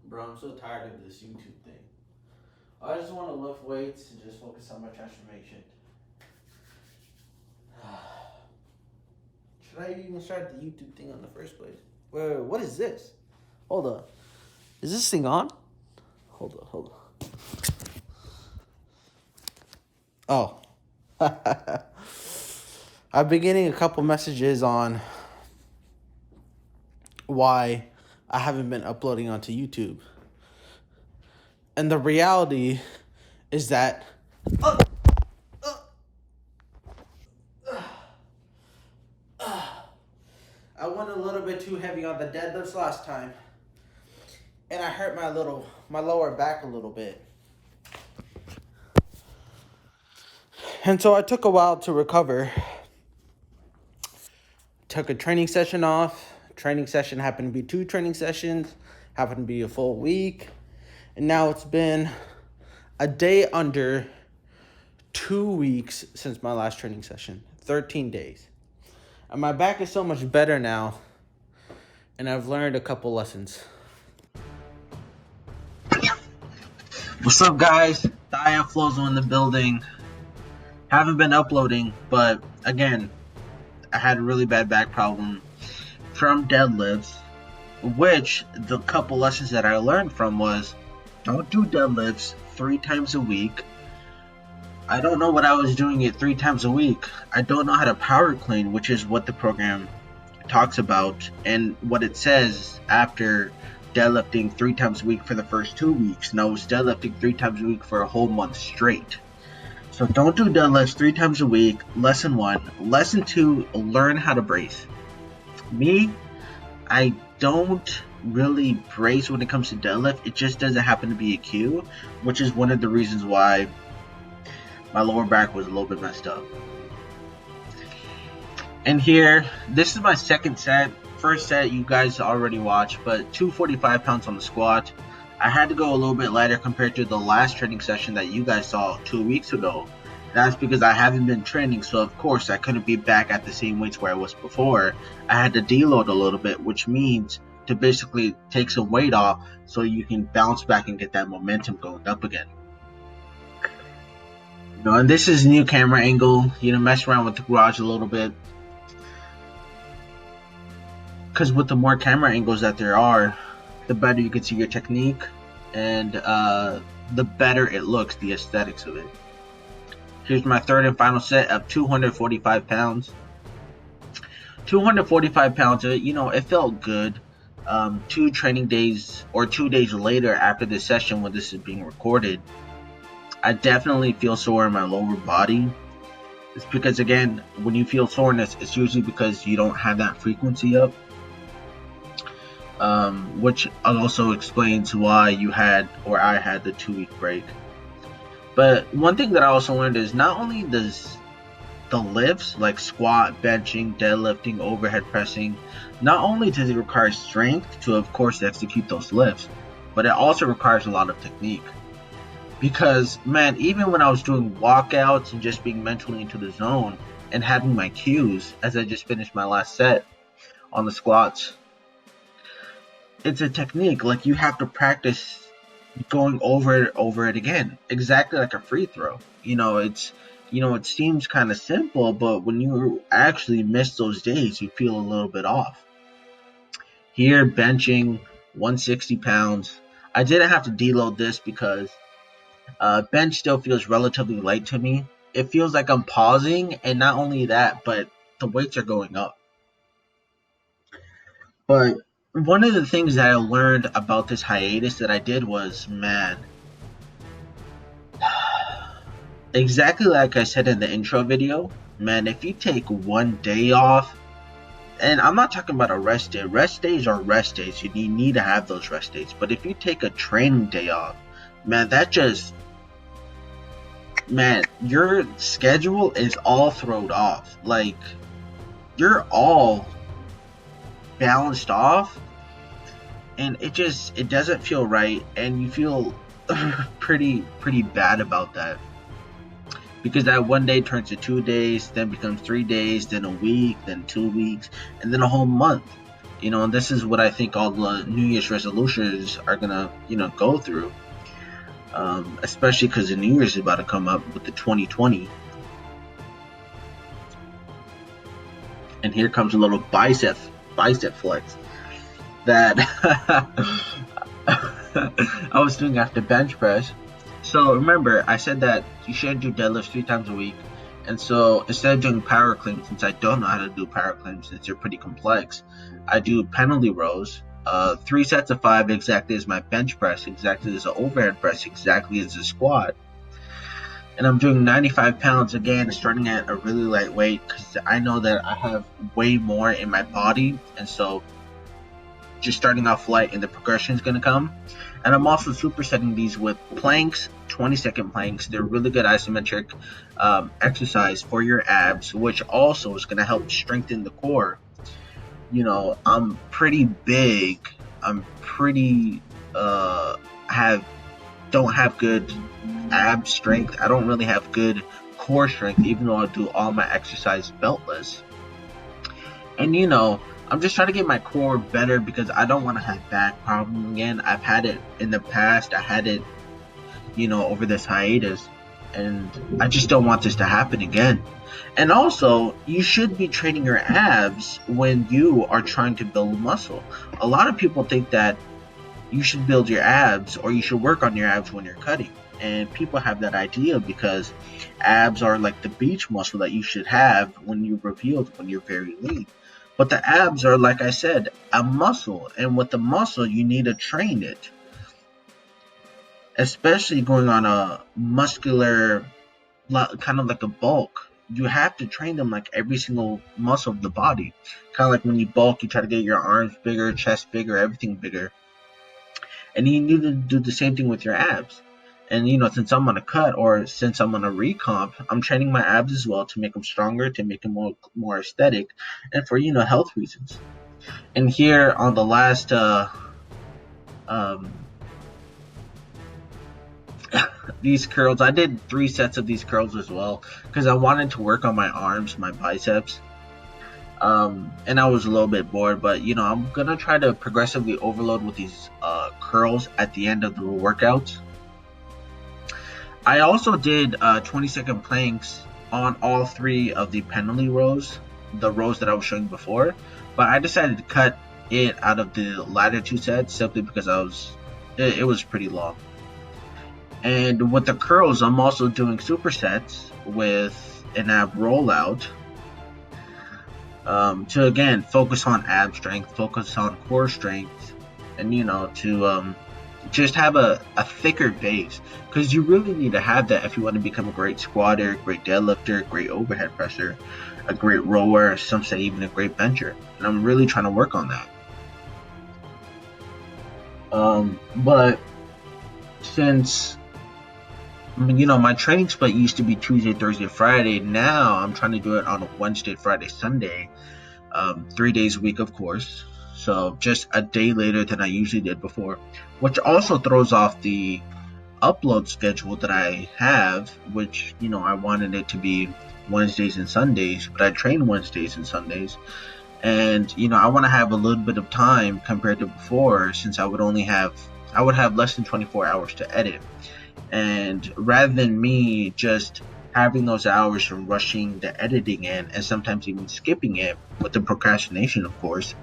Bro, I'm so tired of this YouTube thing. I just want to lift weights and just focus on my transformation. Should I even start the YouTube thing in the first place? Wait, what is this? Hold up. Is this thing on? Hold up. Oh. I've been getting a couple messages on why I haven't been uploading onto YouTube. And the reality is that I went a little bit too heavy on the deadlifts last time. And I hurt my lower back a little bit. And so I took a while to recover. Took a training session off. Training session happened to be 2 training sessions. Happened to be a full week. And now it's been a day under 2 weeks since my last training session. 13 days. And my back is so much better now. And I've learned a couple lessons. What's up, guys? Diaflozo in the building. Haven't been uploading, but again, I had a really bad back problem from deadlifts, which the couple lessons that I learned from was don't do deadlifts 3 times a week. I don't know what I was doing it 3 times a week. I don't know how to power clean, which is what the program talks about and what it says after deadlifting 3 times a week for the first 2 weeks. And I was deadlifting 3 times a week for a whole month straight. So don't do deadlifts 3 times a week. Lesson 1. Lesson 2, learn how to brace. Me, I don't really brace when it comes to deadlift. It just doesn't happen to be a cue, which is one of the reasons why my lower back was a little bit messed up. And here, this is my second set. First set you guys already watched, but 245 pounds on the squat. I had to go a little bit lighter compared to the last training session that you guys saw 2 weeks ago. That's because I haven't been training, so of course I couldn't be back at the same weights where I was before. I had to deload a little bit, which means to basically take some weight off so you can bounce back and get that momentum going up again. And this is new camera angle, mess around with the garage a little bit. Because with the more camera angles that there are, the better you can see your technique and the better it looks, the aesthetics of it. Here's my third and final set of 245 pounds. 245 pounds, it felt good. 2 training days or 2 days later after this session when this is being recorded, I definitely feel sore in my lower body. It's because, again, when you feel soreness, it's usually because you don't have that frequency up. Which also explains why I had the 2-week break. But one thing that I also learned is not only does the lifts like squat, benching, deadlifting, overhead pressing, not only does it require strength to, of course, execute those lifts, but it also requires a lot of technique. Because, man, even when I was doing walkouts and just being mentally into the zone and having my cues as I just finished my last set on the squats, it's a technique. Like, you have to practice going over it again, exactly like a free throw. It seems kind of simple, but when you actually miss those days, you feel a little bit off. Here, benching 160 pounds. I didn't have to deload this because bench still feels relatively light to me. It feels like I'm pausing, and not only that, but the weights are going up. But one of the things that I learned about this hiatus that I did was, man, exactly like I said in the intro video, man, if you take 1 day off, and I'm not talking about a rest day. Rest days are rest days. You need to have those rest days. But if you take a training day off, man, your schedule is all thrown off. Like, you're all balanced off, and it doesn't feel right, and you feel pretty bad about that, because that 1 day turns to 2 days, then becomes 3 days, then a week, then 2 weeks, and then a whole month. And this is what I think all the New Year's resolutions are gonna, go through. Especially because the New Year's is about to come up with the 2020. And here comes a little bicep flex that I was doing after bench press. So remember, I said that you should do deadlifts 3 times a week. And so instead of doing power cleans, since I don't know how to do power cleans since they're pretty complex, I do Pendlay rows. 3 sets of 5 exactly as my bench press, exactly as an overhead press, exactly as a squat. And I'm doing 95 pounds again, starting at a really light weight because I know that I have way more in my body. And so just starting off light and the progression is going to come. And I'm also supersetting these with planks, 20-second planks. They're really good isometric exercise for your abs, which also is going to help strengthen the core. I'm pretty big. I'm pretty don't have good ab strength. I don't really have good core strength, even though I do all my exercise beltless. And I'm just trying to get my core better because I don't want to have back problem again. I've had it in the past. I had it, over this hiatus, and I just don't want this to happen again. And also, you should be training your abs when you are trying to build muscle. A lot of people think that you should build your abs or you should work on your abs when you're cutting. And people have that idea because abs are like the beach muscle that you should have when you're revealed, when you're very lean. But the abs are, like I said, a muscle. And with the muscle, you need to train it. Especially going on a muscular, kind of like a bulk. You have to train them like every single muscle of the body. Kind of like when you bulk, you try to get your arms bigger, chest bigger, everything bigger. And you need to do the same thing with your abs. And since I'm on a cut or since I'm on a recomp, I'm training my abs as well to make them stronger, to make them more aesthetic, and for health reasons. And here on the last these curls, I did 3 sets of these curls as well because I wanted to work on my arms, my biceps. And I was a little bit bored, but I'm gonna try to progressively overload with these curls at the end of the workouts. I also did 20-second planks on all 3 of the Pendlay rows, the rows that I was showing before, but I decided to cut it out of the latter 2 sets simply because it was pretty long. And with the curls, I'm also doing supersets with an ab rollout to again focus on ab strength, focus on core strength, and to just have a thicker base, because you really need to have that if you want to become a great squatter, great deadlifter, great overhead presser, a great rower, some say even a great bencher. And I'm really trying to work on that. But since my training split used to be Tuesday, Thursday, Friday, now I'm trying to do it on a Wednesday, Friday, Sunday, 3 days a week, of course. So just a day later than I usually did before, which also throws off the upload schedule that I have, which I wanted it to be Wednesdays and Sundays, but I train Wednesdays and Sundays, and I want to have a little bit of time compared to before, since I would have less than 24 hours to edit. And rather than me just having those hours from rushing the editing in and sometimes even skipping it with the procrastination, of course,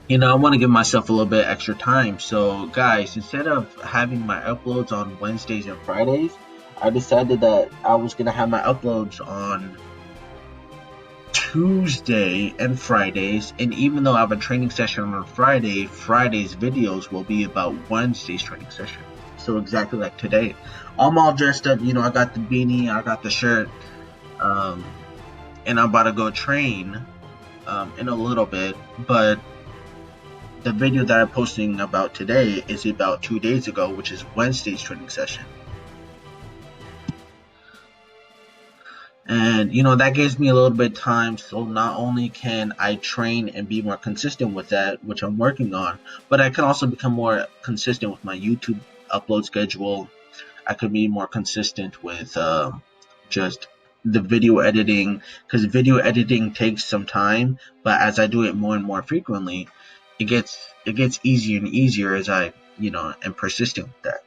I want to give myself a little bit extra time. So guys, instead of having my uploads on Wednesdays and Fridays, I decided that I was going to have my uploads on Tuesday and Fridays. And even though I have a training session on Friday, Friday's videos will be about Wednesday's training session. So exactly like today, I'm all dressed up, I got the beanie, I got the shirt, and I'm about to go train in a little bit. But the video that I'm posting about today is about 2 days ago, which is Wednesday's training session. And that gives me a little bit of time, so not only can I train and be more consistent with that, which I'm working on, but I can also become more consistent with my YouTube upload schedule. I could be more consistent with just the video editing, because video editing takes some time, but as I do it more and more frequently, it gets easier and easier as I am persistent with that.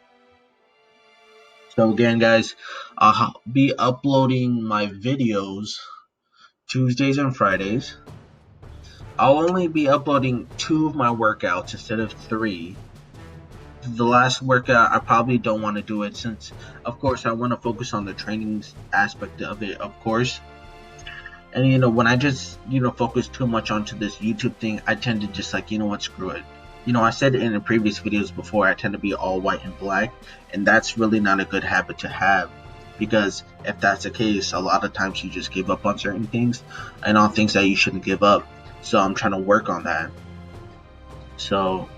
So again, guys, I'll be uploading my videos Tuesdays and Fridays. I'll only be uploading 2 of my workouts instead of 3. The last workout, I probably don't want to do it, since of course I want to focus on the training aspect of it, of course. And when I just focus too much onto this YouTube thing, I tend to just like, what, screw it. I said in the previous videos before, I tend to be all white and black, and that's really not a good habit to have, because if that's the case, a lot of times you just give up on certain things and on things that you shouldn't give up. So I'm trying to work on that. So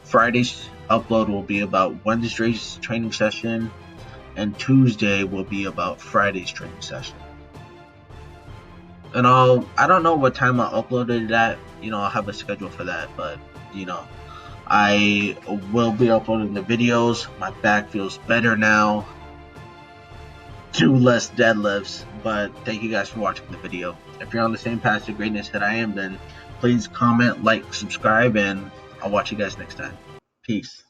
Friday's upload will be about Wednesday's training session, and Tuesday will be about Friday's training session. And I don't know what time I'll upload it at. I'll have a schedule for that, but I will be uploading the videos. My back feels better now. 2 less deadlifts, but thank you guys for watching the video. If you're on the same path to greatness that I am, then please comment, like, subscribe, and I'll watch you guys next time. Peace.